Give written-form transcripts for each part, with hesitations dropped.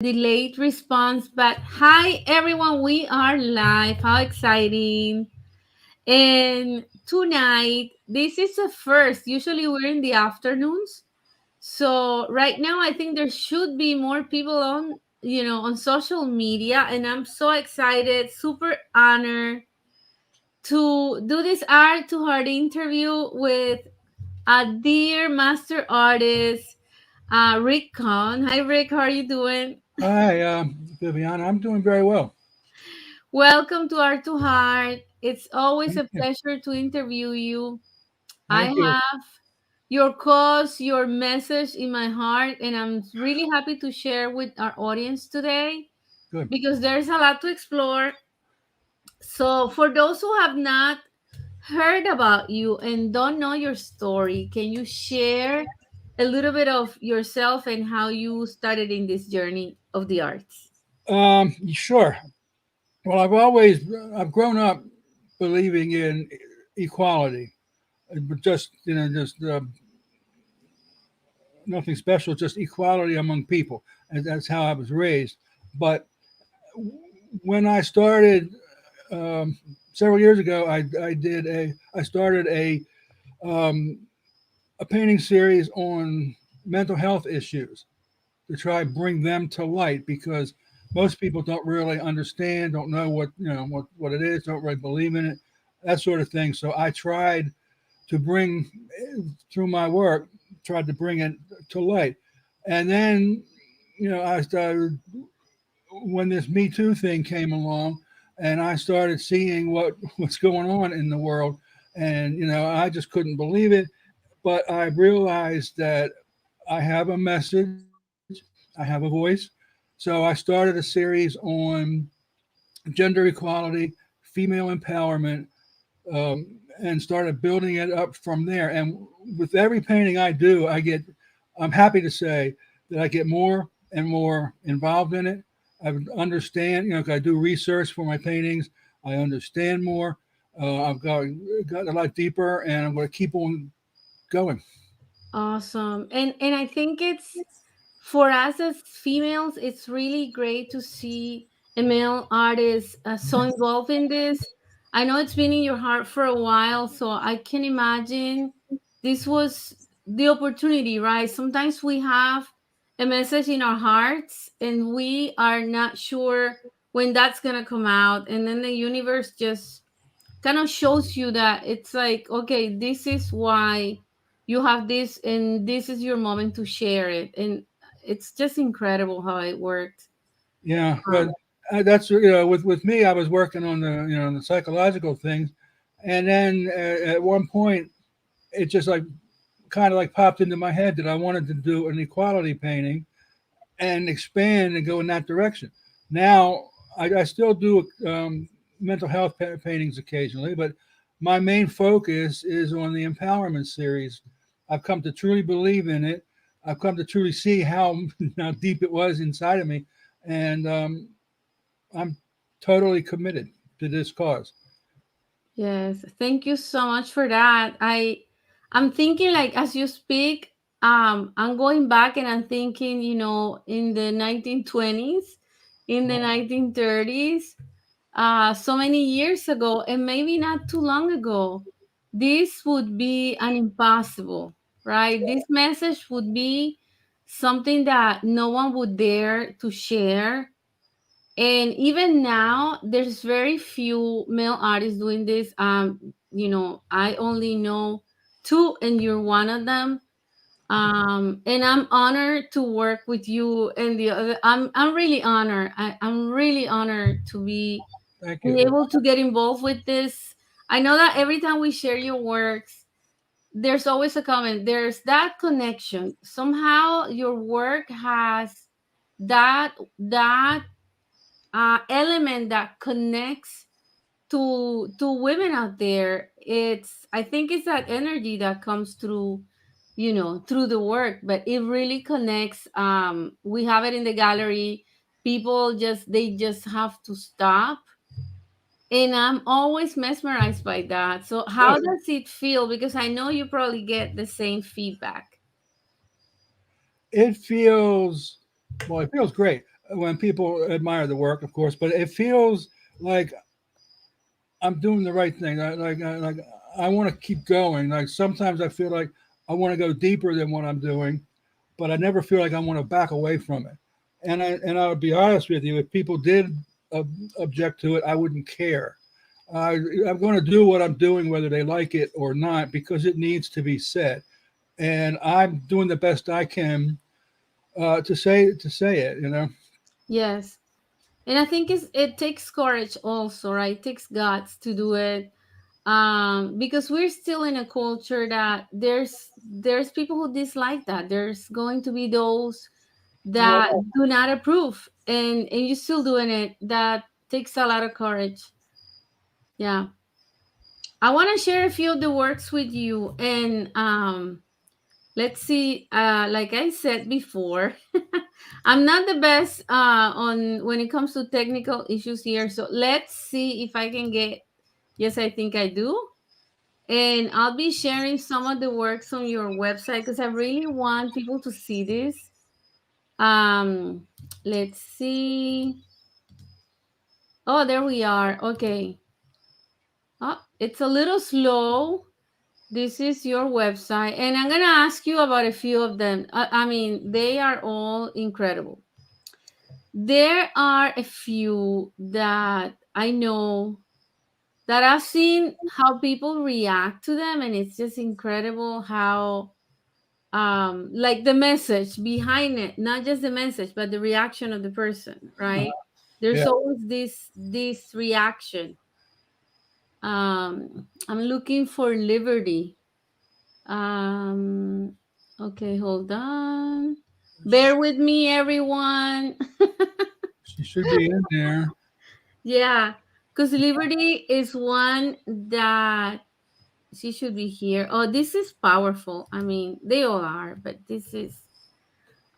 delayed response, but hi everyone, we are live. How exciting! And tonight, this is a first. Usually we're in the afternoons. So right now I think there should be more people on social media, and I'm so excited, super honored to do this art to heart interview with a dear master artist, Ric Conn. Hi Rick, how are you doing? Hi, Viviana. I'm doing very well. Welcome to Art to Heart. It's always Thank a you. pleasure to interview you. I Thank you. have your cause, your message in my heart, and I'm really happy to share with our audience today Good. because there's a lot to explore. So, for those who have not heard about you and don't know your story, can you share a little bit of yourself and how you started in this journey of the arts? Sure. Well, I've grown up believing in equality, but just nothing special, just equality among people, and that's how I was raised. But when I started several years ago, I started um, a painting series on mental health issues to try and bring them to light because most people don't really understand, don't know what it is, don't really believe in it, that sort of thing. So I tried to bring through my work, tried to bring it to light, and then I started when this Me Too thing came along, and I started seeing what's going on in the world, and I just couldn't believe it. But I realized that I have a message, I have a voice. So I started a series on gender equality, female empowerment, and started building it up from there. And with every painting I do, I'm happy to say that I get more and more involved in it. I understand, 'cause I do research for my paintings. I understand more. I've got a lot deeper, and I'm going to keep on going. Awesome. And I think it's for us as females, it's really great to see a male artist so involved in this. I know it's been in your heart for a while, so I can imagine this was the opportunity, right? Sometimes we have a message in our hearts and we are not sure when that's going to come out. And then the universe just kind of shows you that it's like, okay, this is why you have this and this is your moment to share it. And it's just incredible how it worked. Yeah, but um, that's with me, I was working on the psychological things, and then at one point, it just like kind of like popped into my head that I wanted to do an equality painting and expand and go in that direction. Now I still do mental health paintings occasionally, but my main focus is on the empowerment series. I've come to truly believe in it. I've come to truly see how deep it was inside of me, and I'm totally committed to this cause. yes, thank you so much for that. I'm thinking, like, as you speak, I'm going back and I'm thinking, in the 1920s, in the 1930s, so many years ago, and maybe not too long ago, this would be an impossible, right? This message would be something that no one would dare to share. And even now, there's very few male artists doing this. I only know two, and you're one of them. And I'm honored to work with you and the other. I'm really honored. I'm really honored to Thank be you. able to get involved with this. I know that every time we share your works, there's always a comment. There's that connection. Somehow your work has that element that connects to women out there. I think it's that energy that comes through, through the work, but it really connects. We have it in the gallery. People just have to stop, and I'm always mesmerized by that. So how Good. does it feel? Because I know you probably get the same feedback. It feels Well. It feels great. when people admire the work, of course, but it feels like I'm doing the right thing. Like I want to keep going. Like sometimes I feel like I want to go deeper than what I'm doing, but I never feel like I want to back away from it. And I would be honest with you, if people did ob- object to it, I wouldn't care. I, I'm going to do what I'm doing, whether they like it or not, because it needs to be said, and I'm doing the best I can to say it. You know. Yes. And I think it takes courage also, right? It takes guts to do it. Because we're still in a culture that there's people who dislike that. There's going to be those that Well, do not approve, and you're still doing it. That takes a lot of courage. Yeah. I want to share a few of the works with you, and let's see. Like I said before, I'm not the best on when it comes to technical issues here. So let's see if I can get. Yes, I think I do. And I'll be sharing some of the works on your website because I really want people to see this. Um, let's see. Oh, there we are. Okay. Oh, it's a little slow. This is your website, and I'm gonna ask you about a few of them. I mean, they are all incredible. There are a few that I know that I've seen how people react to them, and it's just incredible how like the message behind it, not just the message but the reaction of the person, right? There's yeah. always this reaction. I'm looking for liberty. um okay, hold on, bear with me everyone. She should be in there. Yeah, because liberty is one that she should be here. Oh, this is powerful. I mean, they all are, but this is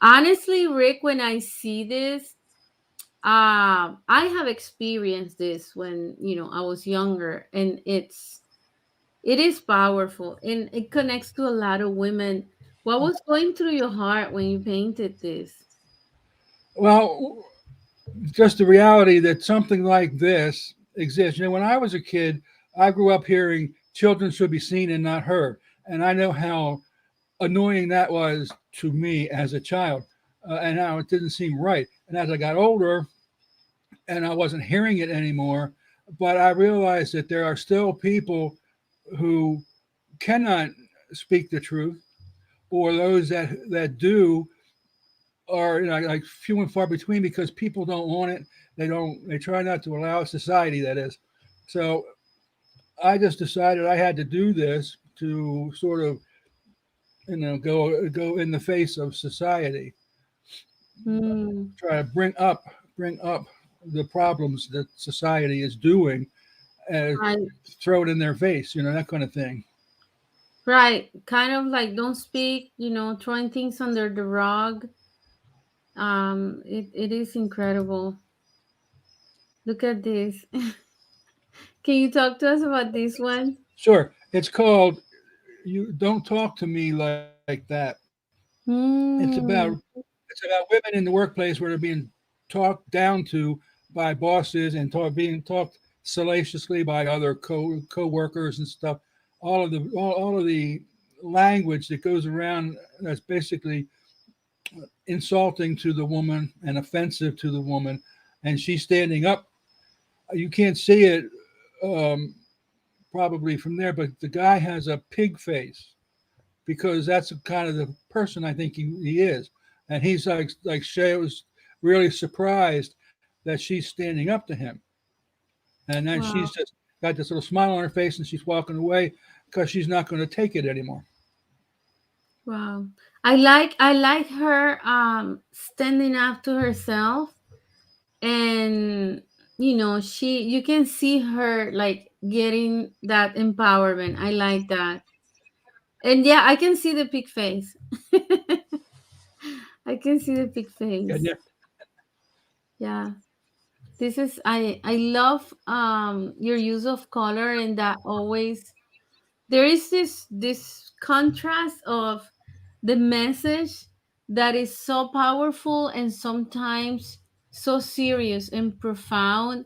honestly, Rick, when I see this, I have experienced this when, I was younger, and it is powerful, and it connects to a lot of women. What was going through your heart when you painted this? Well, just the reality that something like this exists. You know, when I was a kid, I grew up hearing children should be seen and not heard. And I know how annoying that was to me as a child, and how it didn't seem right. And as I got older and I wasn't hearing it anymore, but I realized that there are still people who cannot speak the truth, or those that do are, like few and far between, because people don't want it. They try not to allow it, society that is. So I just decided I had to do this to sort of, go in the face of society, Hmm. try to bring up the problems that society is doing, and Right, throw it in their face, that kind of thing. right. Kind of like don't speak, throwing things under the rug. It is incredible. Look at this. Can you talk to us about this one? Sure, it's called "You Don't Talk to Me Like That." It's about Hmm. women in the workplace where they're being talked down to by bosses, and being talked salaciously by other co-workers and stuff. All of the language that goes around, that's basically insulting to the woman and offensive to the woman, and she's standing up. You can't see it, um, probably from there, but the guy has a pig face, because that's kind of the person I think he is. And he's like Shay was really surprised that she's standing up to him. And then she's Wow. just got this little smile on her face, and she's walking away because she's not going to take it anymore. Wow. I like her standing up to herself, and you can see her like getting that empowerment. I like that. And yeah, I can see the pig face. I can see the pig And face. yeah, Yeah. This is I love your use of color, and that always there is this contrast of the message that is so powerful, and sometimes so serious and profound,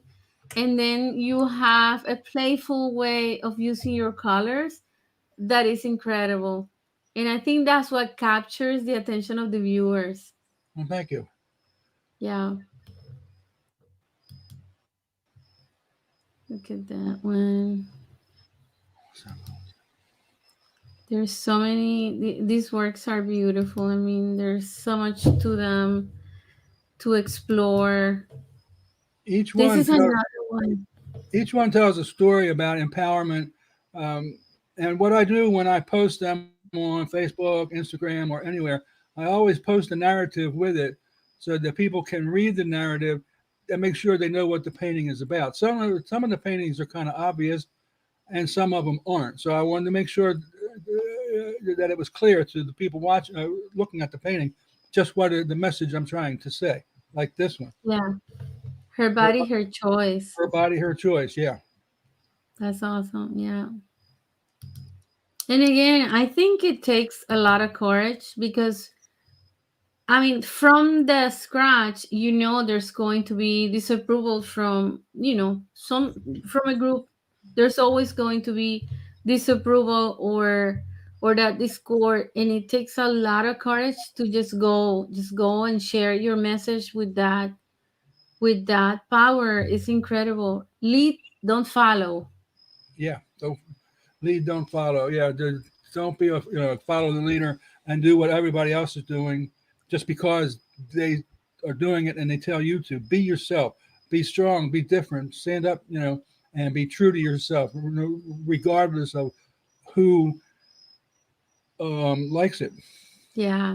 and then you have a playful way of using your colors that is incredible. And I think that's what captures the attention of the viewers. Well, thank you. Yeah, look at that one. There's so many, these works are beautiful. I mean, there's so much to them to explore. Each This one is tells another one. each one tells a story about empowerment. Um, and what I do when I post them on Facebook, Instagram, or anywhere, I always post a narrative with it so that people can read the narrative and make sure they know what the painting is about. Some of the paintings are kind of obvious, and some of them aren't. So I wanted to make sure that it was clear to the people watching, looking at the painting, just what the message I'm trying to say. Like this one, Yeah, her her, body, her choice. her body, her choice. Yeah, That's awesome. Yeah. And again, I think it takes a lot of courage because, I mean, from the scratch, you know, there's going to be disapproval from, some from a group. There's always going to be disapproval or that discord, and it takes a lot of courage to just go and share your message with that power. Is incredible. Lead, don't follow. yeah. So lead, don't follow. Yeah, don't be follow the leader and do what everybody else is doing just because they are doing it and they tell you to. Be yourself. Be strong. Be different. Stand up. And be true to yourself, regardless of who likes it. Yeah,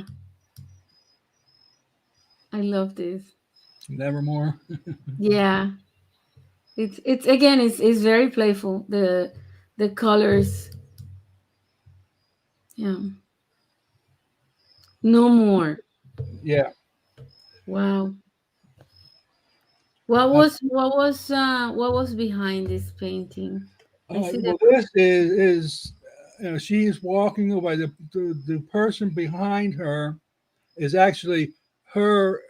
I love this. Nevermore. Yeah. It's again, it's very playful. The colors. Yeah. No more. Yeah. Wow. Uh, What was behind this painting? I see the well, this is she's walking away. The person behind her is actually her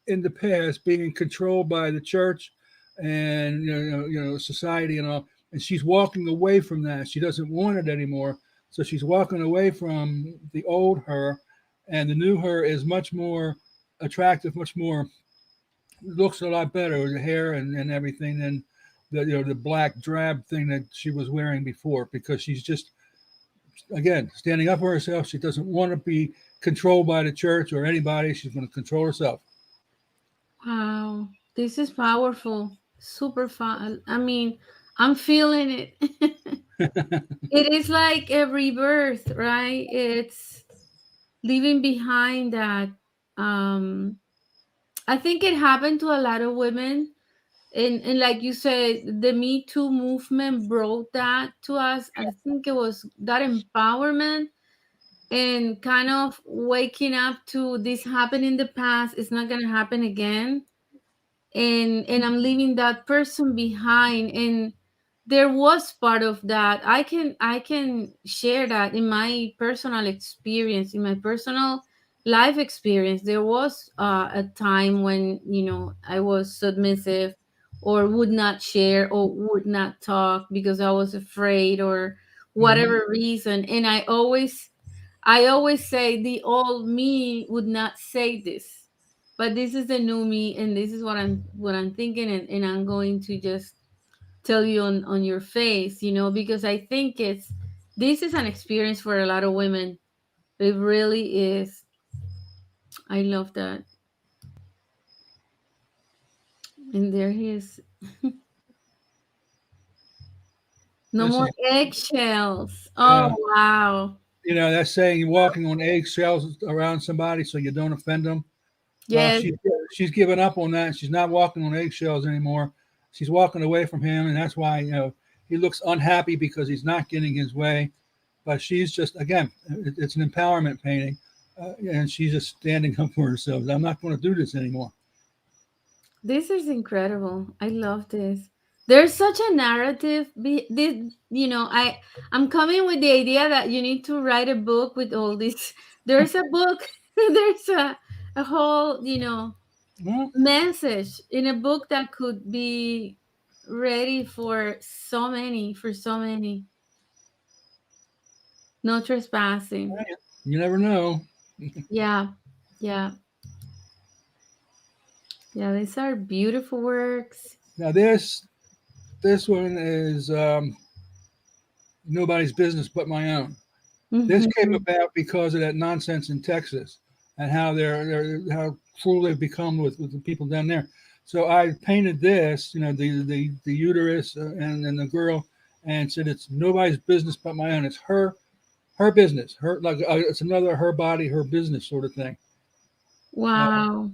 in the past being controlled by the church and society and all, and she's walking away from that. She doesn't want it anymore, so she's walking away from the old her, and the new her is much more attractive, much more looks a lot better with the hair and everything than the black drab thing that she was wearing before, because she's just again standing up for herself. She doesn't want to be controlled by the church or anybody. She's going to control herself. wow. This is powerful. Super fun. I mean, I'm feeling it. It is like a rebirth, right? It's leaving behind that. Um, I think it happened to a lot of women, and like you said, the Me Too movement brought that to us. I think it was that empowerment and kind of waking up to this happened in the past. It's not gonna happen again, and I'm leaving that person behind. And there was part of that. I can share that in my personal experience, in my personal life experience. There was a time when I was submissive or would not share or would not talk because I was afraid or Hmm. whatever reason. And I always say the old me would not say this, but this is the new me, and this is what I'm thinking, and I'm going to just tell you on your face, because I think this is an experience for a lot of women. It really is. I love that. And there he is. No This more is eggshells. Oh yeah. wow. That's saying you're walking on eggshells around somebody so you don't offend them. Well, Yes. she's given up on that. She's not walking on eggshells anymore. She's walking away from him, and that's why he looks unhappy because he's not getting his way. But she's just again, it's an empowerment painting, and she's just standing up for herself. I'm not going to do this anymore. This is incredible. I love this. There's such a narrative. I'm coming with the idea that you need to write a book with all this. There's a book. There's a whole. Well, message in a book that could be ready for so many, no trespassing. you never know. Yeah, yeah, yeah, these are beautiful works. Now this one is nobody's business but my own. This came Hmm. about because of that nonsense in Texas and how they're how cruel they've become with the people down there. So I painted this, the uterus and the girl, and said it's nobody's business but my own. It's her business, her like it's another her body, her business sort of thing. Uh, Wow.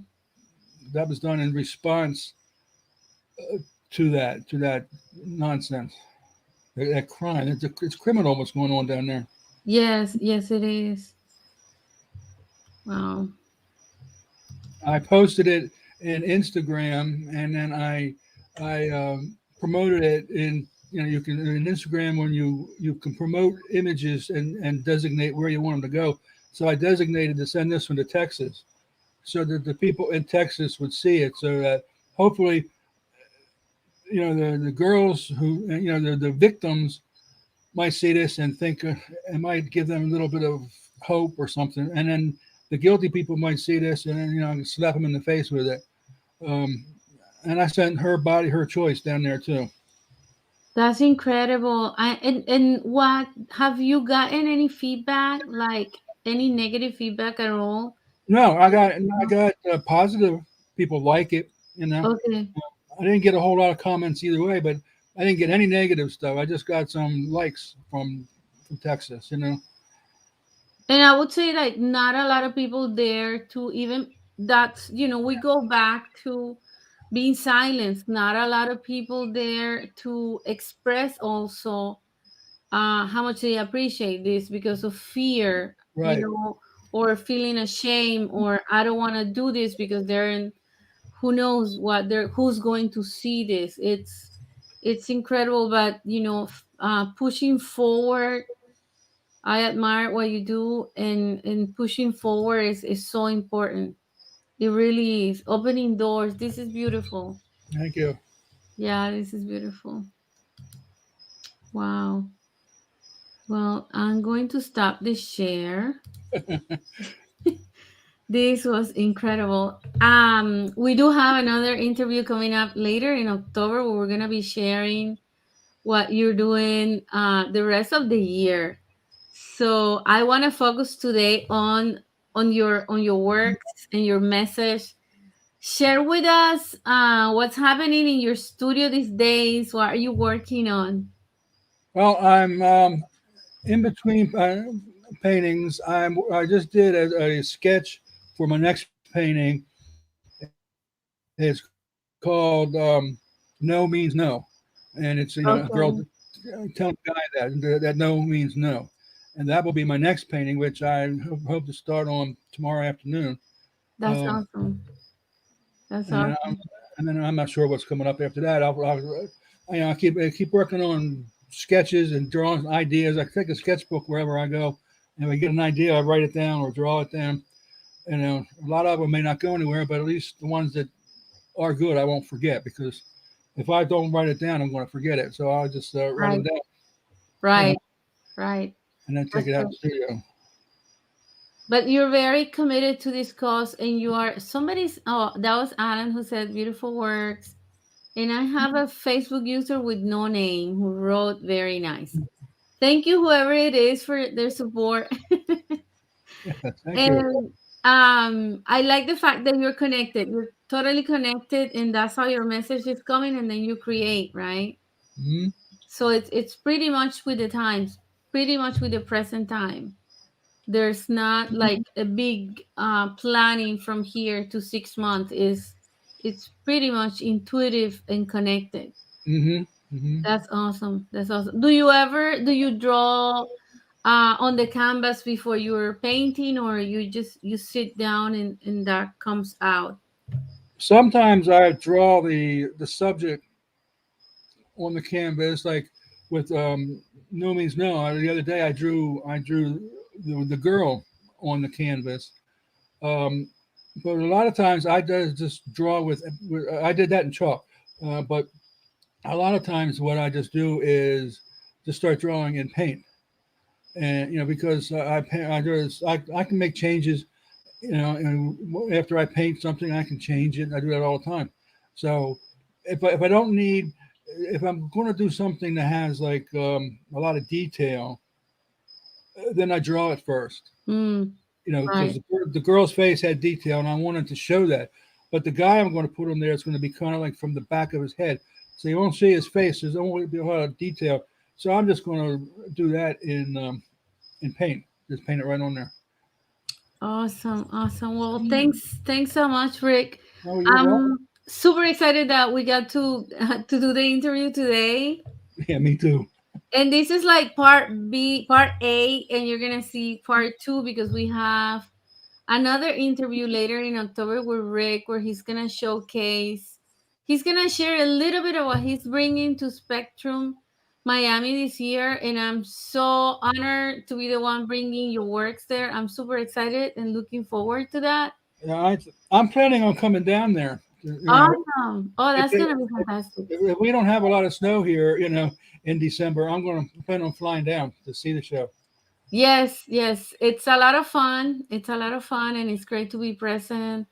that was done in response to that nonsense, that crime. It's criminal what's going on down there. Yes, yes, it is. Wow. I posted it in Instagram, and then I promoted it in you can in Instagram when you can promote images and designate where you want them to go. So I designated to send this one to Texas, so that the people in Texas would see it, so that hopefully the girls who the victims might see this and think it might give them a little bit of hope or something, and then the guilty people might see this and then slap them in the face with it. Um, and I sent her body, her choice down there too. That's incredible. And what have you gotten any feedback, like any negative feedback at all? No, I got positive people like it. Okay. I didn't get a whole lot of comments either way, but I didn't get any negative stuff. I just got some likes from Texas. And I would say like not a lot of people there to even that's we go back to being silenced. Not a lot of people there to express also how much they appreciate this because of fear, Right. or feeling ashamed, or I don't want to do this because they're in who knows what they're who's going to see this. It's incredible, but pushing forward. I admire what you do, and pushing forward is so important. It really is. Opening doors. This is beautiful. Thank you. Yeah, this is beautiful. Wow. Well, I'm going to stop the share. This was incredible. We do have another interview coming up later in October where we're gonna be sharing what you're doing the rest of the year. So I want to focus today on your works and your message. Share with us what's happening in your studio these days. What are you working on? Well, I'm in between paintings. I just did a sketch for my next painting. It's called "No Means No," and it's a girl telling the guy that no means no, and that will be my next painting, which I hope to start on tomorrow afternoon. Um, That's awesome. and That's then awesome. I'm not sure what's coming up after that. I keep working on sketches and drawing ideas. I take a sketchbook wherever I go, and if I get an idea, I write it down or draw it down. A lot of them may not go anywhere, but at least the ones that are good, I won't forget because if I don't write it down, I'm going to forget it. So I'll just write Right, them down, you know, right, right. and then take That's it out true. to the studio. But you're very committed to this cause, and you are somebody's. Oh, that was Alan who said beautiful works. And I have a Facebook user with no name who wrote very nice. Thank you, whoever it is, for their support. Thank you. And I like the fact that you're connected. You're totally connected, and that's how your message is coming, and then you create, right? Hmm. So it's pretty much with the times, pretty much with the present time. There's not like a big planning from here to 6 months. Is It's pretty much intuitive and connected. Hmm. Hmm. That's awesome. That's awesome. Do you draw on the canvas before you're painting, or you sit down and that comes out? Sometimes I draw the subject on the canvas, like with No Means No. The other day I drew the girl on the canvas. Um, but a lot of times I does just draw with. I did that in chalk, but a lot of times what I just do is just start drawing in paint, and because I paint, I can make changes. And after I paint something, I can change it. I do that all the time. So if I don't need, if I'm going to do something that has like a lot of detail, then I draw it first. Mm, Because right. the girl's face had detail, and I wanted to show that. But the guy I'm going to put on there is going to be kind of like from the back of his head, so you won't see his face. There's only be a lot of detail. So I'm just going to do that in paint. Just paint it right on there. Awesome, awesome. Well, thanks so much, Rick. Oh, you're welcome. I'm super excited that we got to to do the interview today. Yeah, me too. And this is like part B, part A, and you're gonna see part two because we have another interview later in October with Rick, where he's gonna showcase, he's gonna share a little bit of what he's bringing to Spectrum Miami this year, and I'm so honored to be the one bringing your works there. I'm super excited and looking forward to that. Yeah, I'm planning on coming down there. Awesome! Oh, If, that's they, gonna be fantastic. if we don't have a lot of snow here, in December, I'm going to plan on flying down to see the show. Yes, yes, it's a lot of fun. It's a lot of fun, and it's great to be present,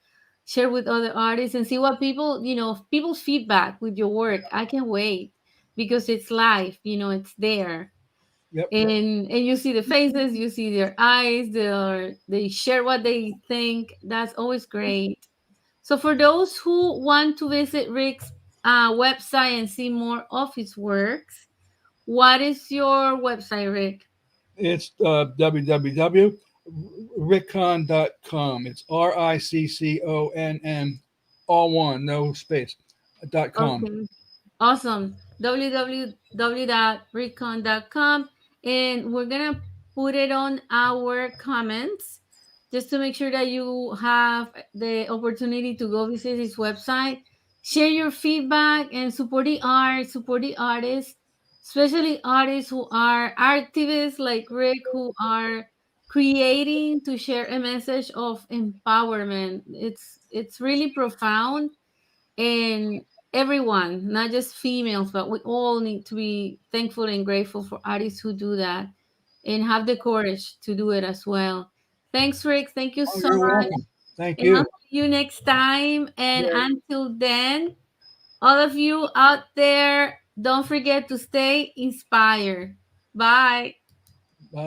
share with other artists, and see what people, people's feedback with your work. I can't wait because it's live. It's there, Yep. and you see the faces, you see their eyes, they share what they think. That's always great. So for those who want to visit Rick's website and see more of his works, what is your website, Rick? It's www.riccon.com. It's RICCONN, all one, no space, .com. Okay. Awesome. www.recon.com. And we're going to put it on our comments just to make sure that you have the opportunity to go visit his website. Share your feedback and support the art, support the artists, especially artists who are activists like Rick, who are creating to share a message of empowerment. It's really profound, and everyone, not just females, but we all need to be thankful and grateful for artists who do that and have the courage to do it as well. Thanks, Rick. Thank you Oh, so you're much. welcome. Thank And I'll you. see you next time. And Yeah. until then, all of you out there, don't forget to stay inspired. Bye.